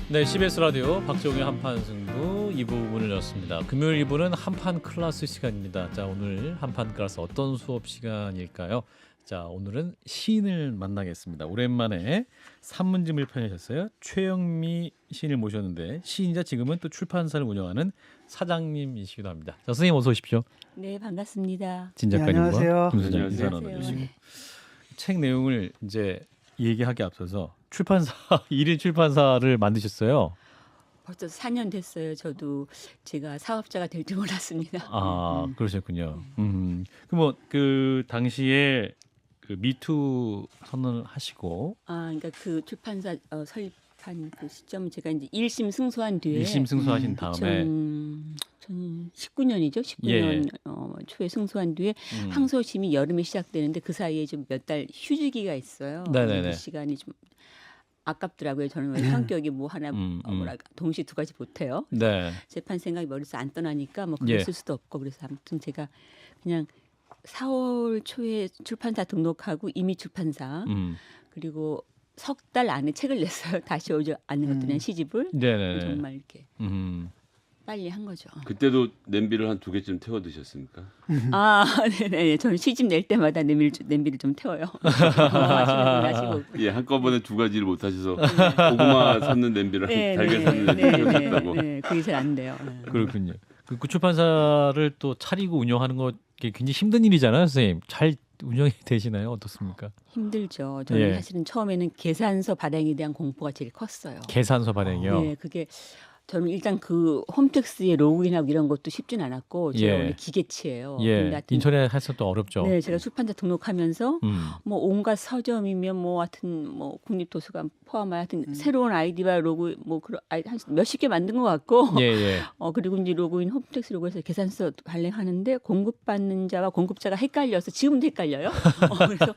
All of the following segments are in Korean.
네, CBS 라디오 박정희 한판 승부 2부문을 열었습니다. 금요일 2부는 한판 클래스 시간입니다. 자, 오늘 한판 클래스 어떤 수업 시간일까요? 자, 오늘은 시인을 만나겠습니다. 오랜만에 산문집을 펴내셨어요. 최영미 시인을 모셨는데 시인이자 지금은 또 출판사를 운영하는 사장님이시기도 합니다. 자, 선생님 어서 오십시오. 네, 반갑습니다. 진 네, 작가님과 안녕하세요. 김 소장 인사 안녕하세요. 나눠주시고 책 내용을 이제 얘기하기 앞서서 출판사 1인 출판사를 만드셨어요. 벌써 4년 됐어요. 저도 제가 사업자가 될 줄 몰랐습니다. 아, 그러셨군요. 그 당시에 그 미투 선언을 하시고 그러니까 그 출판사 설립한 그 시점은 제가 이제 1심 승소한 뒤에 1심 승소하신 다음에 2019년이죠. 19년 초에 승소한 뒤에 항소심이 여름에 시작되는데 그 사이에 좀 몇 달 휴지기가 있어요. 네네네. 그 시간이 좀 아깝더라고요. 저는 왜 성격이 뭐 하나 뭐랄까 동시에 두 가지 못해요. 네. 재판 생각이 머릿속에 안 떠나니까 뭐 그랬을 수도 없고 그래서 아무튼 제가 그냥 4월 초에 출판사 등록하고 이미 출판사 그리고 석 달 안에 책을 냈어요. 다시 오지 않는 것도 그냥 시집을 네네. 정말 이렇게 빨리 한 거죠. 그때도 냄비를 한 2개쯤 태워 드셨습니까? 네네. 저는 시집 낼 때마다 냄비를 좀 태워요. 하시고. 예, 한꺼번에 2가지를 못 하셔서 고구마 샀는 냄비랑 달걀 샀는 냄비를 태우셨다고. 네, 그게 잘 안 돼요. 그렇군요. 그 출판사를 또 차리고 운영하는 거 굉장히 힘든 일이잖아요, 선생님. 잘 운영이 되시나요? 어떻습니까? 힘들죠. 저는 예. 사실은 처음에는 계산서 발행에 대한 공포가 제일 컸어요. 계산서 발행이요. 네, 그게 저는 일단 그 홈택스에 로그인하고 이런 것도 쉽진 않았고 제가 예. 원래 기계치예요. 예. 근데 하여튼 인터넷 해서 또 어렵죠. 네, 제가 출판사 등록하면서 음. 뭐 온갖 서점이면 뭐 하여튼 뭐 국립도서관 포함하여 하여튼 새로운 아이디와 로그 뭐 그런 한 몇십 개 만든 것 같고 예, 예. 그리고 이제 로그인 홈택스 로그에서 계산서 발행하는데 공급받는 자와 공급자가 헷갈려서 지금도 헷갈려요. 그래서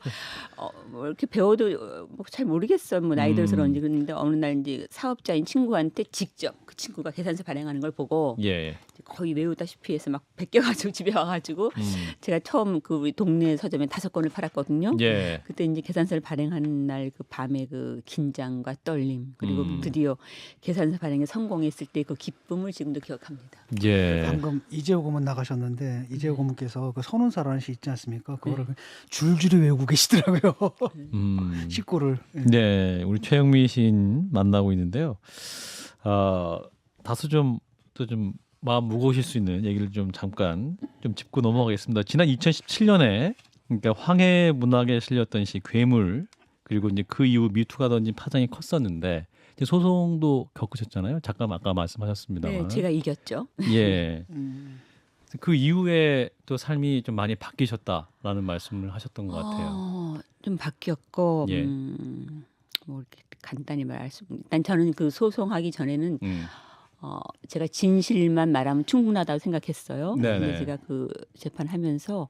뭐 이렇게 배워도 뭐 잘 모르겠어요. 뭐 나이 들어서 그런지 그런데 어느 날 이제 사업자인 친구한테 직접 그 친구가 계산서 발행하는 걸 보고 예. 거의 외우다시피 해서 막 베껴가지고 집에 와가지고 제가 처음 그 우리 동네 서점에 5권을 팔았거든요. 예. 그때 이제 계산서를 발행하는 날 그 밤에 그 긴장과 떨림 그리고 드디어 계산서 발행에 성공했을 때 그 기쁨을 지금도 기억합니다. 예. 방금 이재호 고문 나가셨는데 이재호 고문께서 그 선운사라는 시 있지 않습니까? 그거를 줄줄이 외우고 계시더라고요. 식구를. 네, 우리 최영미 시인 만나고 있는데요. 다소 좀 마음 무거우실 수 있는 얘기를 좀 잠깐 좀 짚고 넘어가겠습니다. 지난 2017년에 그러니까 황해 문학에 실렸던 시 괴물 그리고 이제 그 이후 미투가 던진 파장이 컸었는데 이제 소송도 겪으셨잖아요. 잠깐 아까 말씀하셨습니다만. 네, 제가 이겼죠. 예. 그 이후에 또 삶이 좀 많이 바뀌셨다라는 말씀을 하셨던 것 같아요. 좀 바뀌었고 예. 뭐 이렇게 간단히 말할 수 일단 저는 그 소송하기 전에는 제가 진실만 말하면 충분하다고 생각했어요. 네네. 근데 제가 그 재판하면서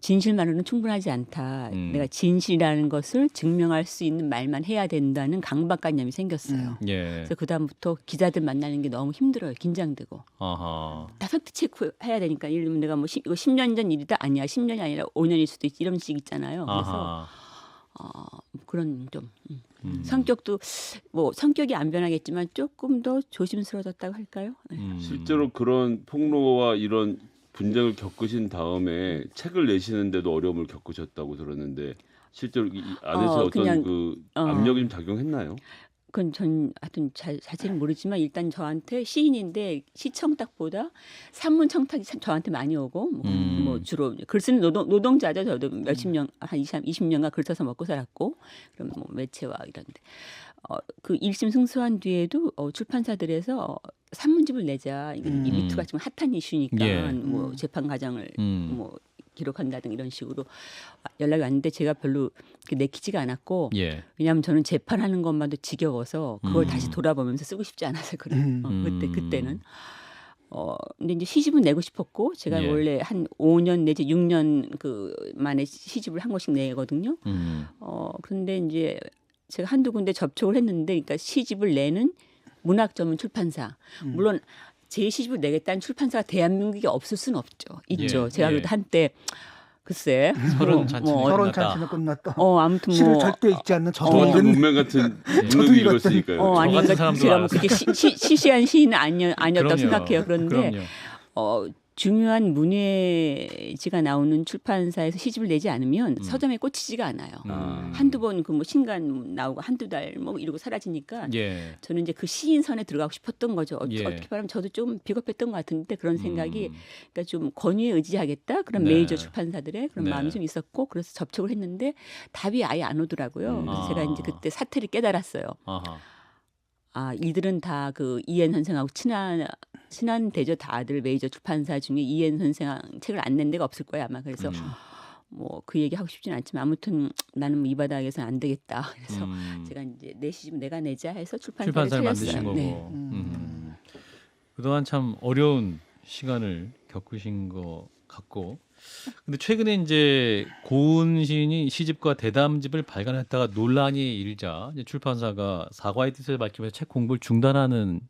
진실만으로는 충분하지 않다. 내가 진실이라는 것을 증명할 수 있는 말만 해야 된다는 강박관념이 생겼어요. 예. 그래서 그 다음부터 기자들 만나는 게 너무 힘들어요. 긴장되고. 아하. 다 팩트 체크 해야 되니까 예를 들면 내가 뭐 이거 10년 전 일이다 아니야 10년이 아니라 5년일 수도 있지 이런 식 있잖아요. 그래서 그런 좀 성격도 뭐 성격이 안 변하겠지만 조금 더 조심스러워졌다고 할까요? 네. 실제로 그런 폭로와 이런 분쟁을 겪으신 다음에 책을 내시는데도 어려움을 겪으셨다고 들었는데 실제로 이 안에서 어떤 그냥, 그 압력이 좀 작용했나요? 그건 전 하여튼 자세히는 모르지만 일단 저한테 시인인데 시청탁보다 산문 청탁이 저한테 많이 오고 뭐 주로 글 쓰는 노동자죠. 저도 몇십 년 한 20년간 글 써서 먹고 살았고 그럼 뭐 매체와 이런데 그 1심 승소한 뒤에도 출판사들에서 산문집을 내자 이 미투가 지금 핫한 이슈니까 예. 뭐 재판 과정을 뭐 기록한다든 이런 식으로 연락이 왔는데 제가 별로 내키지가 않았고 예. 왜냐하면 저는 재판하는 것만도 지겨워서 그걸 다시 돌아보면서 쓰고 싶지 않아서 그래요. 그때는 근데 이제 시집은 내고 싶었고 제가 예. 원래 한 5년 내지 6년 그 만에 시집을 한 권씩 내거든요. 그런데 이제 제가 한두 군데 접촉을 했는데 그러니까 시집을 내는 문학 전문 출판사 물론 제 시집을 내겠다는 출판사가 대한민국에 없을 수는 없죠. 있죠. 예. 제가 예. 그래도 한때 글쎄. 서른 잔치는 뭐, 결혼 끝났다. 잔치는 끝났다. 아무튼 시를 뭐 절대 읽지 않는 저도 저도 읽은 문맹 같은 저도 문맥을 읽었더니- 읽었으니까요. 아니 같은 그러니까 사람도 제가 뭐 알았어요. 그렇게 시시한 시인은 아니었다고 그럼요. 생각해요. 그런데 그럼요. 중요한 문예지가 나오는 출판사에서 시집을 내지 않으면 서점에 꽂히지가 않아요. 한두 번 그 뭐 신간 나오고 한두 달 뭐 이러고 사라지니까 예. 저는 이제 그 시인선에 들어가고 싶었던 거죠. 예. 어떻게 말하면 저도 좀 비겁했던 것 같은데 그런 생각이 음. 그러니까 좀 권위에 의지하겠다 그런 네. 메이저 출판사들의 그런 네. 마음이 좀 있었고 그래서 접촉을 했는데 답이 아예 안 오더라고요. 그래서 아. 제가 이제 그때 사태를 깨달았어요. 아하. 아 이들은 다 그 이엔 선생하고 친한 대저 다들 메이저 출판사 중에 이엔 선생 책을 안 낸 데가 없을 거야 아마. 그래서 뭐 그 얘기 하고 싶지는 않지만 아무튼 나는 뭐이 바닥에서는 안 되겠다. 그래서 제가 이제 내 시집 내가 내자 해서 출판사를 출판사를 차렸어요. 만드신 거고. 네. 그동안 참 어려운 시간을 겪으신 것 같고. 근데 최근에 이제 고은 시인이 시집과 대담집을 발간했다가 논란이 일자 이제 출판사가 사과의 뜻을 밝히면서 책 공부를 중단하는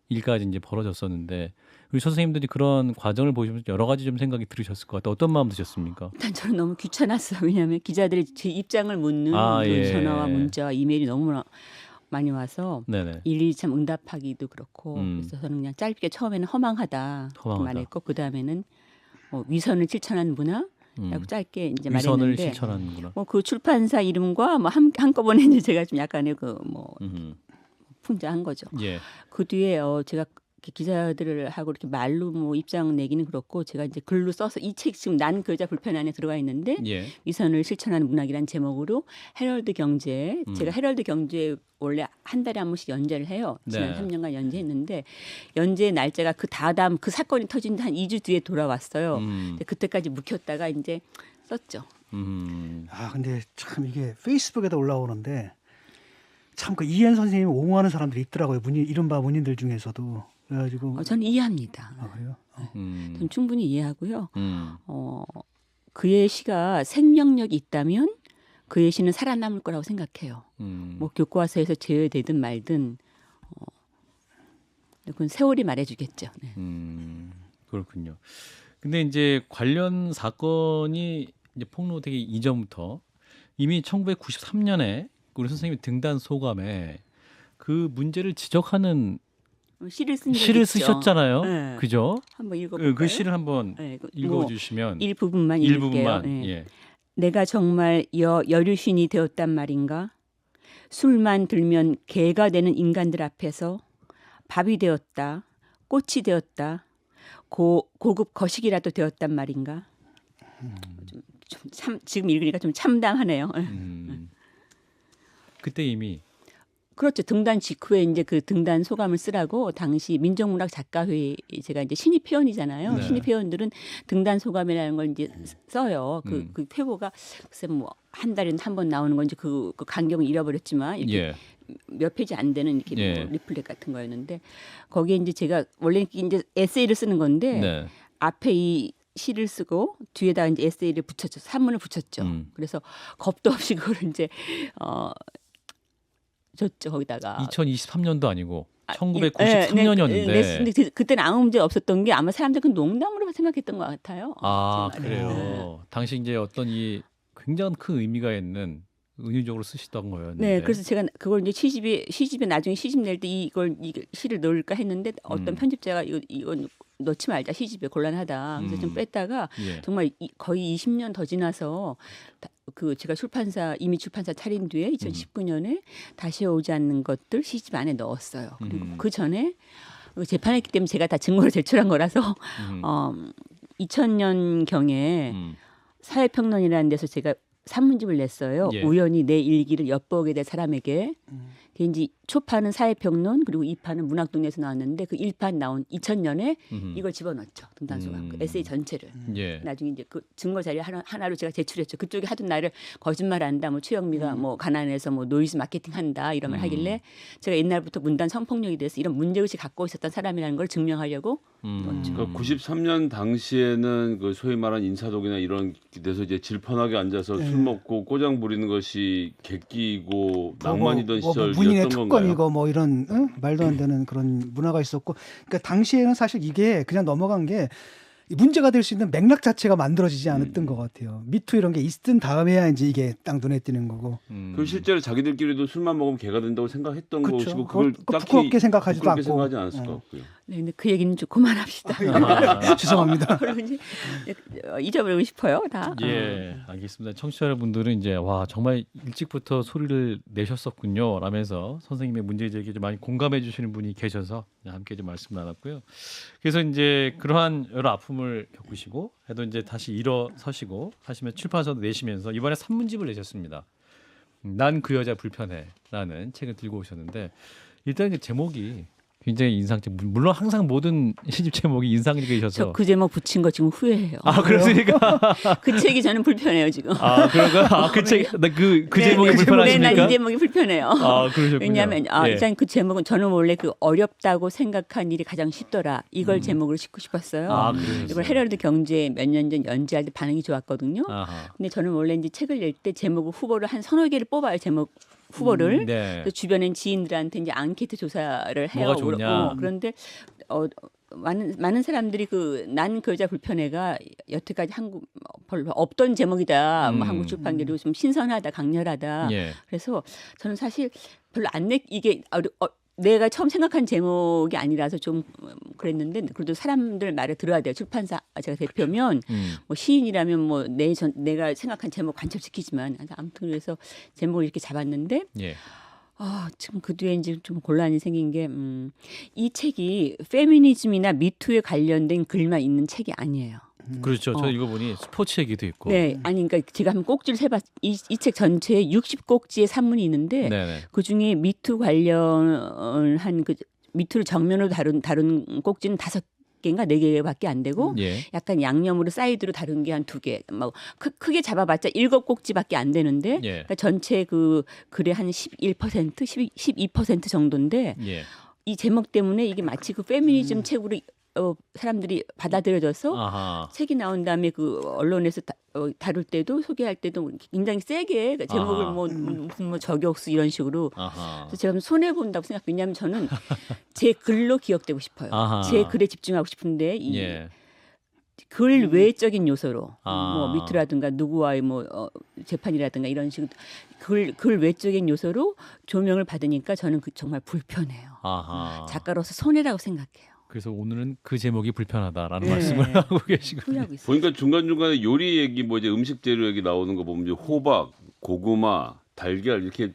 일까지 이제 벌어졌었는데 우리 선생님들이 그런 과정을 보시면서 여러 가지 좀 생각이 들으셨을 것 같아요. 어떤 마음 드셨습니까? 일단 저는 너무 귀찮았어요. 왜냐하면 기자들이 제 입장을 묻는 아, 그 예. 전화와 문자와 이메일이 너무 많이 와서 네네. 일일이 참 응답하기도 그렇고 그래서 저는 그냥 짧게 처음에는 허망하다 이렇게 허망하다. 말했고 그 다음에는 위선을 실천한 문화라고 짧게 이제 위선을 말했는데 실천하는구나. 뭐 그 출판사 이름과 뭐 한꺼번에 이제 제가 좀 약간의 그 뭐 풍자한 거죠. 예. 그 뒤에 제가 이렇게 기자들을 하고 이렇게 말로 뭐 입장 내기는 그렇고 제가 이제 글로 써서 이 책 지금 난 그 여자 불편 안에 들어가 있는데 예. 위선을 실천하는 문학이란 제목으로 헤럴드 경제 제가 헤럴드 경제 원래 한 달에 한 번씩 연재를 해요. 지난 네. 3년간 연재했는데 연재 날짜가 그 다음 그 사건이 터진 한 2주 뒤에 돌아왔어요. 근데 그때까지 묵혔다가 이제 썼죠. 아 근데 참 이게 페이스북에다 올라오는데 참 그 이엔 선생님 옹호하는 사람들이 있더라고요. 이른바 문인들 중에서도 그래가지고 저는 이해합니다. 아 그래요? 저는 충분히 이해하고요. 음. 그의 시가 생명력이 있다면 그의 시는 살아남을 거라고 생각해요. 뭐 교과서에서 제외되든 말든 그건 세월이 말해주겠죠. 네. 그렇군요. 근데 이제 관련 사건이 이제 폭로되기 이전부터 이미 1993년에 우리 선생님이 등단 소감에 그 문제를 지적하는 시를 쓴 적이 시를 있죠. 쓰셨잖아요. 네. 그죠? 한번 읽어볼까요? 그 시를 한번 네, 읽어주시면 일부분만 읽을게요. 일부분만 네. 예. 내가 정말 여류신이 되었단 말인가? 술만 들면 개가 되는 인간들 앞에서 밥이 되었다, 꽃이 되었다, 고급 거식이라도 되었단 말인가? 지금 읽으니까 좀 참담하네요. 그때 이미 그렇죠. 등단 직후에 이제 그 등단 소감을 쓰라고 당시 민족문학 작가회의 제가 이제 신입 회원이잖아요. 네. 신입 회원들은 등단 소감이라는 걸 이제 써요. 그 회보가 글쎄 뭐 한 달에 한 번 나오는 건지 그 간격을 잃어버렸지만 이렇게 예. 몇 페이지 안 되는 이렇게 예. 뭐 리플렛 같은 거였는데 거기에 이제 제가 원래 이제 에세이를 쓰는 건데 네. 앞에 이 시를 쓰고 뒤에다 이제 에세이를 붙였죠. 산문을 붙였죠. 그래서 겁도 없이 그걸 이제 줬죠 거기다가. 2023년도 아니고 네, 1993년이었는데. 근데 그때는 아무 문제 없었던 게 아마 사람들 그 농담으로 생각했던 것 같아요. 아 제 말에. 그래요. 당시 이제 어떤 이 굉장한 큰 의미가 있는 은유적으로 쓰시던 거였는데. 네, 그래서 제가 그걸 이제 시집에 나중에 시집 낼 때 이 시를 넣을까 했는데 어떤 편집자가 이건 넣지 말자 시집에 곤란하다. 그래서 좀 뺐다가 예. 정말 거의 20년 더 지나서 그 제가 이미 출판사 차린 뒤에 2019년에 다시 오지 않는 것들 시집 안에 넣었어요. 그리고 그 전에 재판했기 때문에 제가 다 증거를 제출한 거라서 2000년 경에 사회평론이라는 데서 제가 산문집을 냈어요. 예. 우연히 내 일기를 엿보게 될 사람에게. 그게 이제 초판은 사회평론 그리고 2판은 문학동네에서 나왔는데 그 1판 나온 2000년에 이걸 집어넣었죠. 등단소감 그 에세이 전체를. 예. 나중에 이제 그 증거 자료 하나로 제가 제출했죠. 그쪽이 하던 나를 거짓말한다, 뭐 최영미가 뭐 가난해서 뭐 노이즈 마케팅한다 이런 말 하길래 제가 옛날부터 문단 성폭력에 대해서 이런 문제의식 갖고 있었던 사람이라는 걸 증명하려고 넣었죠. 그러니까 93년 당시에는 그 소위 말한 인사동이나 이런 데서 이제 질펀하게 앉아서 술 먹고 꼬장 부리는 것이 객기이고 낭만이던 문인의 시절이었던 건가요? 특권이고 뭐 이런 말도 안 되는 그런 문화가 있었고, 그러니까 당시에는 사실 이게 그냥 넘어간 게 문제가 될 수 있는 맥락 자체가 만들어지지 않았던 것 같아요. 미투 이런 게 있던 다음에야 이제 이게 딱 눈에 띄는 거고. 그 실제로 자기들끼리도 술만 먹으면 개가 된다고 생각했던 그쵸. 것이고 그걸 딱히 부끄럽게 생각하지도 부끄럽게 않고. 생각하지 않았을 것 같고요. 네, 근데 그 얘기는 좀 그만합시다. 아, 죄송합니다. 그리고 이제 잊어버리고 싶어요, 다. 예, 알겠습니다. 청취자 여러분들은 이제 와 정말 일찍부터 소리를 내셨었군요 라면서 선생님의 문제 제기에 좀 많이 공감해 주시는 분이 계셔서 함께 좀 말씀 나눴고요. 그래서 이제 그러한 여러 아픔을 겪으시고 해도 이제 다시 일어서시고 하시면 출판사도 내시면서 이번에 산문집을 내셨습니다. 난 그 여자 불편해라는 책을 들고 오셨는데 일단 이제 제목이 굉장히 인상적. 물론 항상 모든 시집 제목이 인상적이셔서. 저 그 제목 붙인 거 지금 후회해요. 아 그렇습니까? 그 책이 저는 불편해요 지금. 아 그런가? 아그 책, 그 네, 제목이 네, 불편하십니까? 네, 이 제목이 불편해요. 아 그러셨군요. 왜냐하면 예. 일단 그 제목은 저는 원래 그 어렵다고 생각한 일이 가장 쉽더라. 이걸 제목으로 짓고 싶었어요. 아, 그러셨어요. 이걸 헤럴드 경제 몇 년 전 연재할 때 반응이 좋았거든요. 아하. 근데 저는 원래 이제 책을 낼 때 제목 후보를 한 서너 개를 뽑아요. 제목 후보를. 네. 또 주변엔 지인들한테 이제 앙케이트 조사를 해요. 뭐가 좋냐. 그런데 많은 사람들이 난 그 여자 불편해가 여태까지 한국 별로 없던 제목이다. 뭐 한국 출판계도 좀 신선하다, 강렬하다. 예. 그래서 저는 사실 별로 이게 내가 처음 생각한 제목이 아니라서 좀 그랬는데 그래도 사람들 말을 들어야 돼요. 출판사 제가 대표면 뭐 시인이라면 뭐 내가 생각한 제목 간첩시키지만 아무튼 그래서 제목을 이렇게 잡았는데 예. 지금 그 뒤에 이제 좀 곤란이 생긴 게 이 책이 페미니즘이나 미투에 관련된 글만 있는 책이 아니에요. 그렇죠. 저 이거 보니 스포츠 얘기도 있고. 네, 아니 그러니까 제가 한번 꼭지를 세봤 이 책 전체에 60꼭지의 산문이 있는데 네네. 그 중에 미투 관련한 그 미투를 정면으로 다룬 꼭지는 5개인가 4개밖에 안 되고 예. 약간 양념으로 사이드로 다룬 게 한 2개. 뭐 크게 잡아봤자 7꼭지밖에 안 되는데 예. 그러니까 전체 그 글의 한 11%, 12% 정도인데 예. 이 제목 때문에 이게 마치 그 페미니즘 책으로 사람들이 받아들여져서 아하. 책이 나온 다음에 그 언론에서 다룰 때도 소개할 때도 굉장히 세게 제목을 아하. 무슨 뭐 저격수 이런 식으로 아하. 그래서 제가 손해 본다고 생각. 왜냐하면 저는 제 글로 기억되고 싶어요. 아하. 제 글에 집중하고 싶은데 이 예. 글 외적인 요소로 아. 뭐 미투라든가 누구와의 뭐 재판이라든가 이런 식으로 글 외적인 요소로 조명을 받으니까 저는 정말 불편해요. 아하. 작가로서 손해라고 생각해요. 그래서 오늘은 그 제목이 불편하다라는 네. 말씀을 하고 계시군요. 후회하고 있어요. 보니까 중간중간에 요리 얘기 뭐 이제 음식 재료 얘기 나오는 거 보면 이제 호박, 고구마, 달걀 이렇게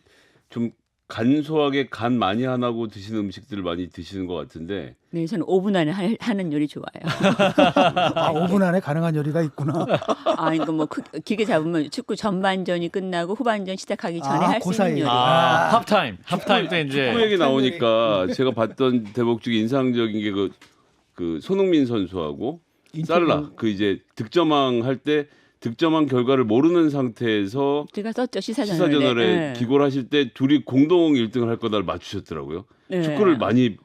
좀 간소하게 간 많이 안 하고 드시는 음식들을 많이 드시는 것 같은데 네, 저는 5분 안에 하는 요리 좋아해요. 5분 안에 가능한 요리가 있구나. 그러니까 뭐 길게 잡으면 축구 전반전이 끝나고 후반전 시작하기 전에 할 수 그 사이에. 있는 요리. 합타임 때 이제 축구 얘기 나오니까 제가 봤던 대목 중에 인상적인 게 그 손흥민 선수하고 살라 그 이제 득점왕 할 때 득점한 결과를 모르는 상태에서 제가 썼죠 시사저널에 네. 기고를 하실 때 둘이 공동 1등을 할 거다를 맞추셨더라고요. 네. 축구를 많이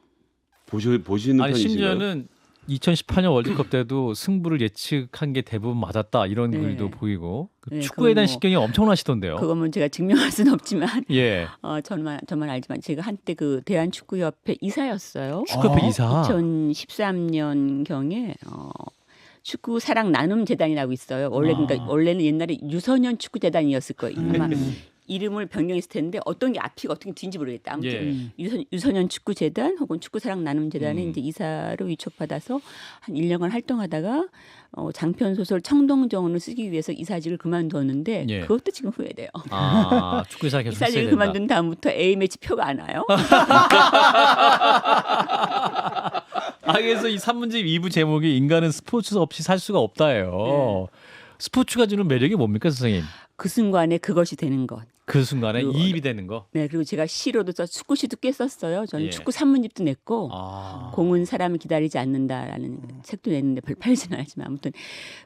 보시는 아니 편이신가요? 심지어는 2018년 월드컵 때도 승부를 예측한 게 대부분 맞았다 이런 네. 글도 보이고 그 네, 축구에 대한 그건 뭐 신경이 엄청나시던데요. 그거는 제가 증명할 수는 없지만 예. 저만 알지만 제가 한때 그 대한축구협회 이사였어요. 축구협회 이사. 2013년 경에 축구 사랑 나눔 재단이라고 있어요. 그러니까 원래는 옛날에 유소년 축구 재단이었을 거예요. 아마 이름을 변경했을 텐데 어떤 게 앞이고 어떤 게 뒤인지 모르겠다. 아무튼 유소년 축구 재단 혹은 축구 사랑 나눔 재단에 이제 이사로 위촉받아서 한 1년간 활동하다가 장편 소설 청동정원을 쓰기 위해서 이사직을 그만뒀는데 예. 그것도 지금 후회돼요. 축구 이사 계속 했어야 이사직을 된다. 그만둔 다음부터 A 매치 표가 안 와요. 그래서 이 산문집 2부 제목이 인간은 스포츠 없이 살 수가 없다예요. 스포츠가 주는 매력이 뭡니까 선생님? 그 순간에 그것이 되는 것. 그 순간에 그리고 이입이 되는 거. 네, 그리고 제가 시로도 축구시도 꽤 썼어요. 저는 예. 축구 산문집도 냈고 아. 공은 사람을 기다리지 않는다라는 책도 냈는데 별 팔리지는 않지만 아무튼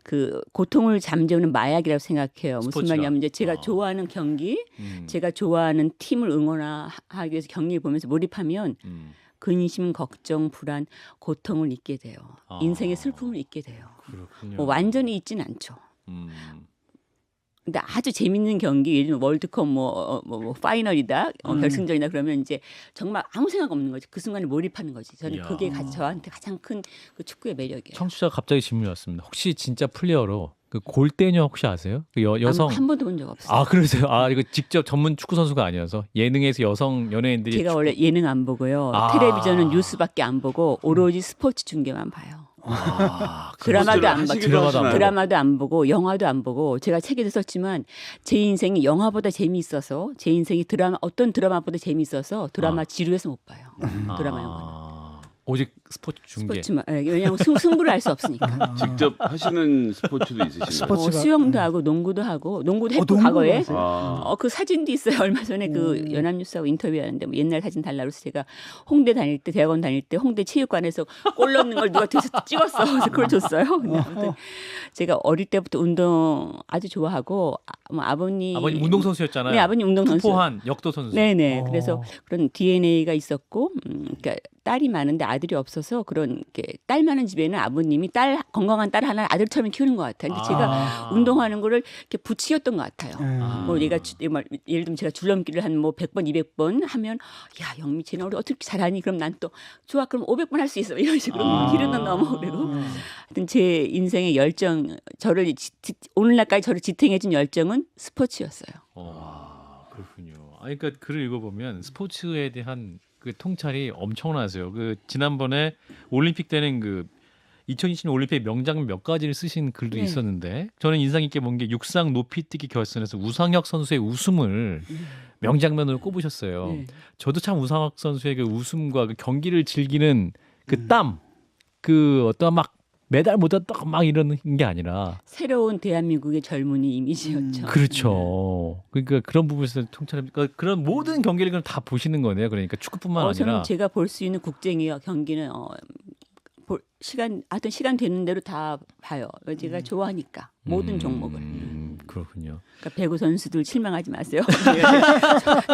그 고통을 잠재우는 마약이라고 생각해요. 무슨 스포츠가. 말이냐면 이제 제가 좋아하는 경기, 제가 좋아하는 팀을 응원하기 위해서 경기를 보면서 몰입하면 근심, 걱정, 불안, 고통을 잊게 돼요. 인생의 슬픔을 잊게 돼요. 그렇군요. 뭐 완전히 잊진 않죠. 근데 아주 재밌는 경기, 예를 들면 월드컵 뭐 파이널이다, 결승전이다 그러면 이제 정말 아무 생각 없는 거지. 그 순간에 몰입하는 거지. 저는 이야. 그게 저한테 가장 큰 그 축구의 매력이에요. 청취자가 갑자기 질문이 왔습니다. 혹시 진짜 플레이어로 그 골대녀 혹시 아세요? 그 여성 한 번도 본 적 없어요. 아 그러세요? 아 이거 직접 전문 축구 선수가 아니어서 예능에서 여성 연예인들이 제가 원래 예능 안 보고요. 아. 텔레비전은 뉴스밖에 안 보고 오로지 스포츠 중계만 봐요. 아, 드라마도 안 봐요. 드라마도 안 봐요. 드라마도 안 보고 영화도 안 보고 제가 책에도 썼지만 제 인생이 영화보다 재미있어서 제 인생이 어떤 드라마보다 재미있어서 드라마 지루해서 못 봐요. 드라마 영화는. 오직 스포츠 중계. 스포츠만 왜냐하면 승부를 알 수 없으니까. 직접 하시는 스포츠도 있으신가요? 스포츠가- 수영도 하고 농구도 하고 농구도 했고 농구도 과거에 하세요? 아. 그 사진도 있어요. 얼마 전에 그 연합뉴스하고 인터뷰하는데 뭐 옛날 사진 달라고 해서 제가 홍대 다닐 때 대학원 다닐 때 홍대 체육관에서 골 넣는 걸 누가 뒤에서 찍었어. 그래서 그걸 줬어요. 근데 아무튼 제가 어릴 때부터 운동 아주 좋아하고 아버님 운동 선수였잖아요. 네, 아버님 운동 선수. 투포한 역도 선수. 네네. 그래서 그런 DNA가 있었고, 그러니까 딸이 많은데 아들이 없어서 그런 게 딸 많은 집에는 아버님이 건강한 딸 하나 아들처럼 키우는 것 같아요. 근데 제가 운동하는 거를 이렇게 부치였던 것 같아요. 뭐 얘가 예를 들면 제가 줄넘기를 한 뭐 100번, 200번 하면 야 영미 쟤는 어떻게 잘하니? 그럼 난 또 좋아 그럼 500번 할 수 있어 이런 식으로 기르는 넘어 그리고 하여튼 제 인생의 열정 오늘날까지 저를 지탱해준 열정은 스포츠였어요. 그렇군요. 그러니까 글을 읽어보면 스포츠에 대한 그 통찰이 엄청나세요. 그 지난번에 올림픽 때는 그 2020년 올림픽 명장 몇 가지를 쓰신 글도 네. 있었는데 저는 인상 깊게 본 게 육상 높이뛰기 결선에서 우상혁 선수의 웃음을 명장면으로 꼽으셨어요. 네. 저도 참 우상혁 선수의 그 웃음과 그 경기를 즐기는 그 땀, 그 어떤 막 메달 못 땄다 막 이러는 게 아니라 새로운 대한민국의 젊은이 이미지였죠. 그렇죠. 그러니까 그런 부분에서 통찰, 그러니까 그런 모든 경기를 그럼 다 보시는 거네요. 그러니까 축구뿐만 아니라. 저는 제가 볼 수 있는 국제기와 경기는 하여튼 시간 되는 대로 다 봐요. 제가 좋아하니까 모든 종목을. 그렇군요. 그러니까 배구 선수들 실망하지 마세요.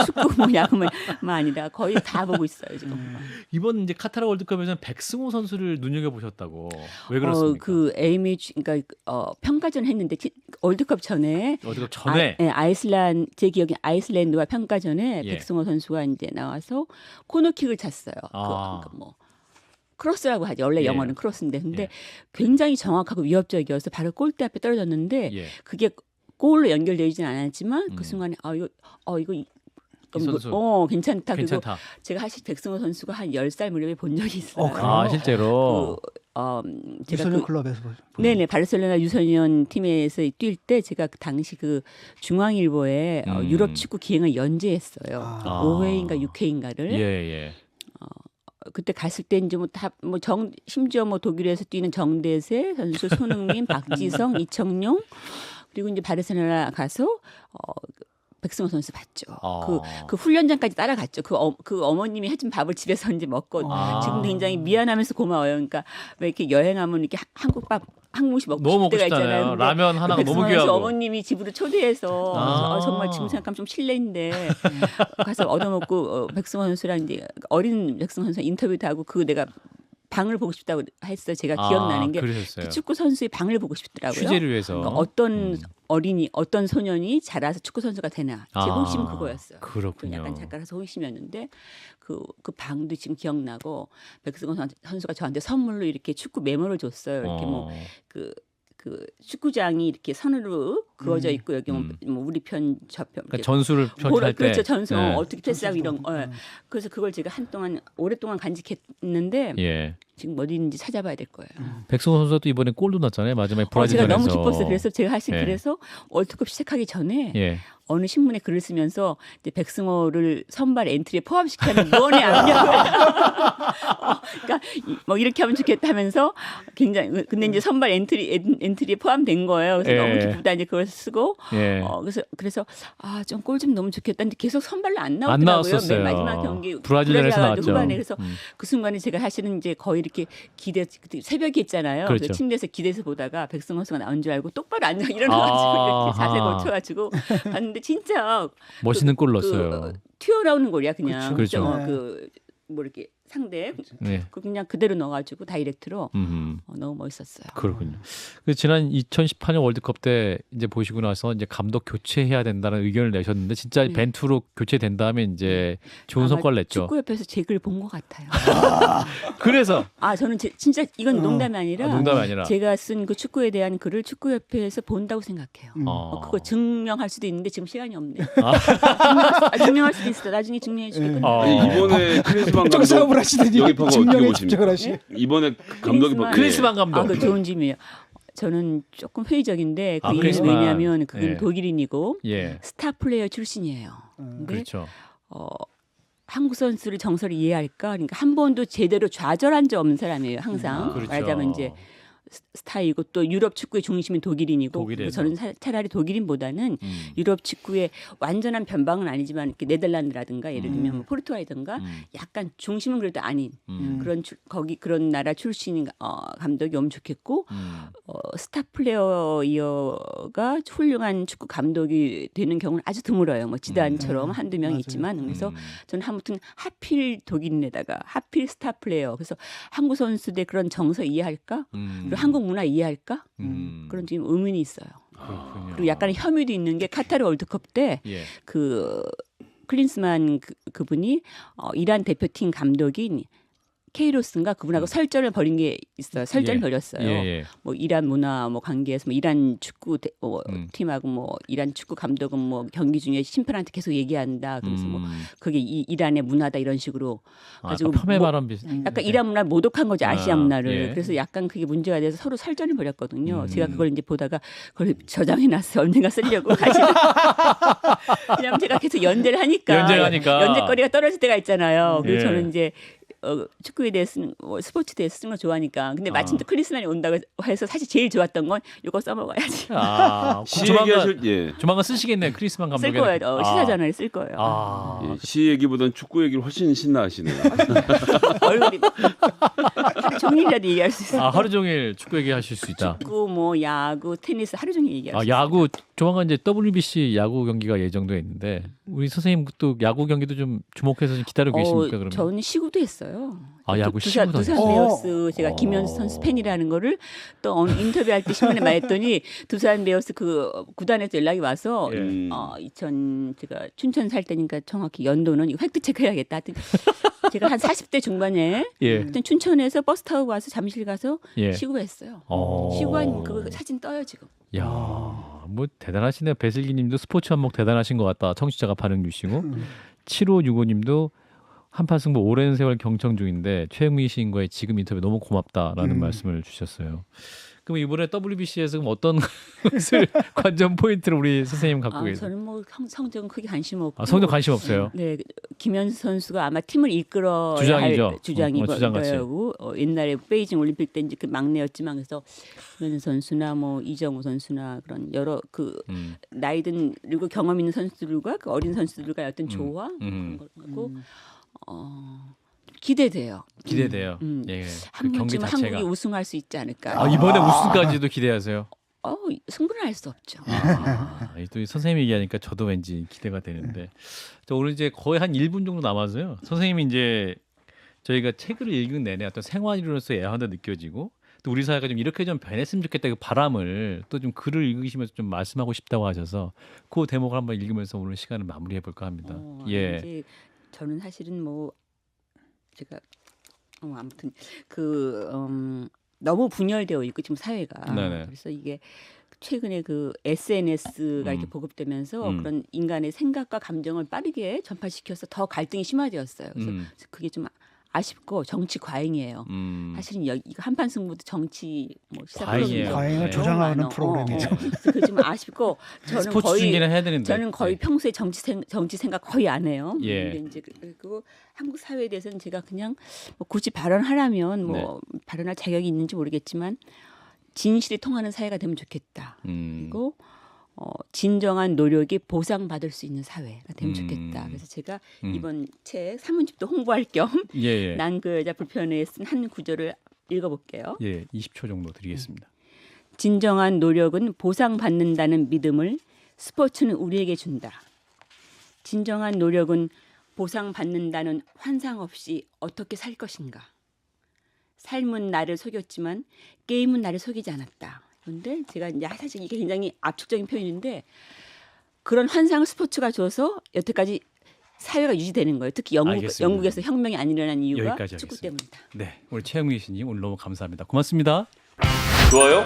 축구 뭐 야구만 아니라 거의 다 보고 있어요 지금. 이번 이제 카타르 월드컵에서는 백승호 선수를 눈여겨 보셨다고. 왜 그렇습니까? 그 AMH 그러니까 평가전 했는데 월드컵 전에 월드컵 전에 아이슬란드 제 기억에 아이슬란드와 평가전에 예. 백승호 선수가 이제 나와서 코너킥을 찼어요. 그러니까 뭐 크로스라고 하죠. 원래 예. 영어는 크로스인데 근데 예. 굉장히 정확하고 위협적이어서 바로 골대 앞에 떨어졌는데 예. 그게 골로 연결되지는 않았지만 그 음. 순간에 이거 이 선수 괜찮다. 그리고 괜찮다. 제가 사실 백승호 선수가 한 10살 무렵에 본 적이 있어요. 아 실제로. 제가 유소년 클럽에서 네네 바르셀로나 유소년 팀에서 뛸 때 제가 그 당시 그 중앙일보에 유럽 축구 기행을 연재했어요. 아. 5회인가 6회인가를. 예. 그때 갔을 때 이제 심지어 독일에서 뛰는 정대세 선수, 손흥민, 박지성, 이청용 그리고 이제 바르셀로나 가서 백승호 선수 봤죠. 그 훈련장까지 따라갔죠. 그 어머님이 해준 밥을 집에서 이제 먹고 지금 굉장히 미안하면서 고마워요. 그러니까 왜 이렇게 여행하면 이렇게 한국식 먹고 너무 싶을 먹고 때가 있잖아요. 싶잖아요. 근데 라면 하나가 너무 백승호 선수 귀하고. 어머님이 집으로 초대해서 정말 지금 생각하면 좀 실례인데 가서 얻어먹고 백승호 선수랑 이제 어린 백승호 선수 인터뷰도 하고 내가 방을 보고 싶다고 했어요. 제가 기억나는 게 그러셨어요. 그 축구 선수의 방을 보고 싶더라고요. 취재를 위해서. 그러니까 어떤 어떤 소년이 자라서 축구 선수가 되나. 제 호기심은 그거였어요. 그렇군요. 약간 작가라서 호기심이었는데 그 방도 지금 기억나고 백승호 선수가 저한테 선물로 이렇게 축구 메모를 줬어요. 이렇게 그 축구장이 이렇게 선으로 그어져 있고 여기 뭐 우리 편 저편 그러니까 전술을 편집할 때. 그렇죠. 전술 네. 어떻게 패스하고 이런 거. 그래서 그걸 제가 오랫동안 간직했는데 예. 지금 어디 있는지 찾아봐야 될 거예요. 백승호 선수가 또 이번에 골도 넣었잖아요. 마지막에 제가 브라질전에서. 너무 기뻤어요. 그래서 제가 사실 예. 그래서 월드컵 시작하기 전에 예. 어느 신문에 글을 쓰면서 이제 백승호를 선발 엔트리에 포함시키는 무언의 압력을 그러니까 뭐 이렇게 하면 좋겠다 하면서 굉장히 근데 이제 선발 엔트리에 포함된 거예요. 그래서 예. 너무 기쁘다 이제 그걸 쓰고 예. 그래서 좀 골 좀 너무 좋겠다. 근데 계속 선발로 안 안 나오더라고요. 나왔었어요. 맨 마지막 경기 브라질전에서 가가지고 나왔죠. 후반에 그래서 그 순간에 제가 사실은 이제 거의 이렇게 그때 새벽에 있잖아요. 그렇죠. 그래서 침대에서 기대서 보다가 백승호 선수가 나온 줄 알고 똑바로 앉아 일어나가지고 이렇게 자세 걸쳐가지고 봤는데 진짜 멋있는 골 넣었어요. 튀어나오는 골이야 그냥. 그렇죠. 그 뭐 이렇게 상대 네. 그 그냥 그대로 넣어가지고 다이렉트로 너무 멋있었어요. 그렇군요. 그 지난 2018년 월드컵 때 이제 보시고 나서 이제 감독 교체해야 된다는 의견을 내셨는데 진짜 네. 벤투로 교체된 다음에 이제 좋은 아마 성과를 냈죠. 축구협회에서 제 글 본 것 같아요. 그래서 저는 진짜 이건 농담이 아니라 농담이 아니라 제가 쓴 그 축구에 대한 글을 축구협회에서 본다고 생각해요. 그거 증명할 수도 있는데 지금 시간이 없네. 증명할 수도 있어. 나중에 증명해 주겠거든요. 아니, 이번에 클린스만 특정 감독 사업을 하시더니 영입한 거 어떻게 증명에 보십니까? 집중을 하시. 이번에 감독이 크리스만 감독. 그 좋은 질문이에요. 저는 조금 회의적인데 그 이유는 크리스만. 왜냐하면 그건 예. 독일인이고 예. 스타 플레이어 출신이에요. 근데 그렇죠. 한국 선수를 정서를 이해할까? 그러니까 한 번도 제대로 좌절한 적 없는 사람이에요. 항상 그렇죠. 말하자면 이제 스타이고 또 유럽 축구의 중심인 독일인이고 독일에서. 저는 차라리 독일인보다는 유럽 축구의 완전한 변방은 아니지만 이렇게 네덜란드라든가 예를 들면 뭐 포르투갈이든가 약간 중심은 그래도 아닌 그런 그런 나라 출신 감독이 오면 좋겠고 스타 플레이어가 훌륭한 축구 감독이 되는 경우는 아주 드물어요. 뭐 지단처럼 한두 명 맞아요. 있지만 그래서 저는 아무튼 하필 독일인에다가 하필 스타 플레이어 그래서 한국 선수들 그런 정서 이해할까? 그리고 한국 문화 이해할까? 그런 지금 의문이 있어요. 그렇군요. 그리고 약간의 혐의도 있는 게 카타르 월드컵 때 예. 그 클린스만 그분이 이란 대표팀 감독인 케이로스인가 그분하고 설전을 벌인 게 있어요. 설전을 예. 벌였어요. 예, 예. 뭐 이란 문화 뭐 관계에서 뭐 이란 축구 팀하고 뭐 이란 축구 감독은 뭐 경기 중에 심판한테 계속 얘기한다. 그래서 뭐 그게 이란의 문화다 이런 식으로 가지고 펌의 뭐 발언 비슷. 약간 이란 문화를 모독한 거죠. 아시아 문화를. 예. 그래서 약간 그게 문제가 돼서 서로 설전을 벌였거든요. 제가 그걸 이제 보다가 그걸 저장해 놨어요. 언젠가 쓰려고 다시. 왜냐면 제가 계속 연재를 하니까. 연재거리가 떨어질 때가 있잖아요. 그래서 예. 저는 이제 축구에 대해 쓰는 스포츠에 대해 쓰는 거 좋아하니까. 근데 마침 또 크리스만이 온다고 해서 사실 제일 좋았던 건 이거 써먹어야지. 시 얘기하실 조만간 쓰시겠네요. 크리스만 감독의. 쓸 거예요. 시사전을 쓸 거예요. 예, 시 얘기보단 축구 얘기를 훨씬 신나하시네요. 얼굴이 하루 종일이라도 얘기할 수 있어요. 하루 종일 축구 얘기하실 수 있다. 축구, 뭐 야구, 테니스 하루 종일 얘기할 수 있어요. 야구 조만간 이제 WBC 야구 경기가 예정돼 있는데 우리 선생님 또 야구 경기도 좀 주목해서 좀 기다리고 계십니까? 그러면? 저는 시구도 했어요. 야구 두산 시구도 했어요? 베어스 제가 김현수 선수 팬이라는 거를 또 어느 인터뷰할 때 신문에 말했더니 두산 베어스 그 구단에서 연락이 와서 예. 제가 춘천 살 때니까 정확히 연도는 이거 팩트 체크해야겠다. 하여튼 제가 한 40대 중반에 예. 하여튼 춘천에서 버스 타고 가서 잠실 가서 예. 시구했어요. 시구한 그 사진 떠요 지금. 야, 뭐 대단하시네요. 배슬기님도 스포츠 한몫 대단하신 것 같다. 청취자가 반응 주시고 7565님도 한판 승부 오랜 세월 경청 중인데 최영미 시인과의 지금 인터뷰 너무 고맙다라는 말씀을 주셨어요. 그럼 이번에 WBC에서 어떤 것을 관전 포인트를 우리 선생님 갖고 계세요? 저는 뭐 성적은 크게 관심 없고. 성적 관심 없어요. 네, 김현수 선수가 아마 팀을 이끌어야 주장이죠. 할 주장이고 주장같이. 옛날에 베이징 올림픽 때 이제 그 막내였지만 그래서 김현수 선수나 뭐 이정우 선수나 그런 여러 그 나이든 그리고 경험 있는 선수들과 그 어린 선수들과의 어떤 조화 그런 걸 갖고 기대돼요. 기대돼요. 예. 한 그 경기 번쯤 자체가. 한국이 우승할 수 있지 않을까. 이번에 우승까지도 기대하세요? 승부는 할 수 없죠. 또 선생님이 얘기하니까 저도 왠지 기대가 되는데 저 오늘 이제 거의 한 1분 정도 남아서요. 선생님이 이제 저희가 책을 읽은 내내 어떤 생활이로서의 애환도 느껴지고 또 우리 사회가 좀 이렇게 좀 변했으면 좋겠다 그 바람을 또 좀 글을 읽으시면서 좀 말씀하고 싶다고 하셔서 그 대목을 한번 읽으면서 오늘 시간을 마무리해 볼까 합니다. 예. 이제 저는 사실은 뭐 제가 아무튼 너무 분열되어 있고 지금 사회가 네네. 그래서 이게 최근에 그 SNS가 이렇게 보급되면서 그런 인간의 생각과 감정을 빠르게 전파시켜서 더 갈등이 심화되었어요. 그래서 그게 좀 아쉽고 정치 과잉이에요. 사실은 이거 한판 승부도 정치 뭐 시사 과잉이에요. 과잉을 네. 조장하는 프로그램이죠. 그래서 좀 아쉽고 스포츠 중계는 해야 되는데 저는 거의 평소에 정치 생각 거의 안 해요. 예. 근데 이제 그리고 한국 사회에 대해서는 제가 그냥 뭐 굳이 발언하라면 뭐 발언할 자격이 있는지 모르겠지만 진실이 통하는 사회가 되면 좋겠다. 그리고 진정한 노력이 보상받을 수 있는 사회가 되면 좋겠다. 그래서 제가 이번 책 산문집도 홍보할 겸 난 그 여자 불편에 쓴 한 구절을 읽어볼게요. 예, 20초 정도 드리겠습니다. 진정한 노력은 보상받는다는 믿음을 스포츠는 우리에게 준다. 진정한 노력은 보상받는다는 환상 없이 어떻게 살 것인가. 삶은 나를 속였지만 게임은 나를 속이지 않았다. 그런데 제가 이제 사실 이게 굉장히 압축적인 표현인데 그런 환상을 스포츠가 줘서 여태까지 사회가 유지되는 거예요. 특히 알겠습니다. 영국에서 혁명이 안 일어난 이유가 여기까지 축구 하겠습니다. 때문이다. 네, 우리 최영미 씨님 오늘 너무 감사합니다. 고맙습니다. 좋아요.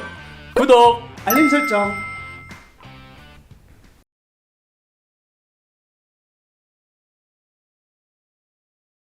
구독. 알림 설정.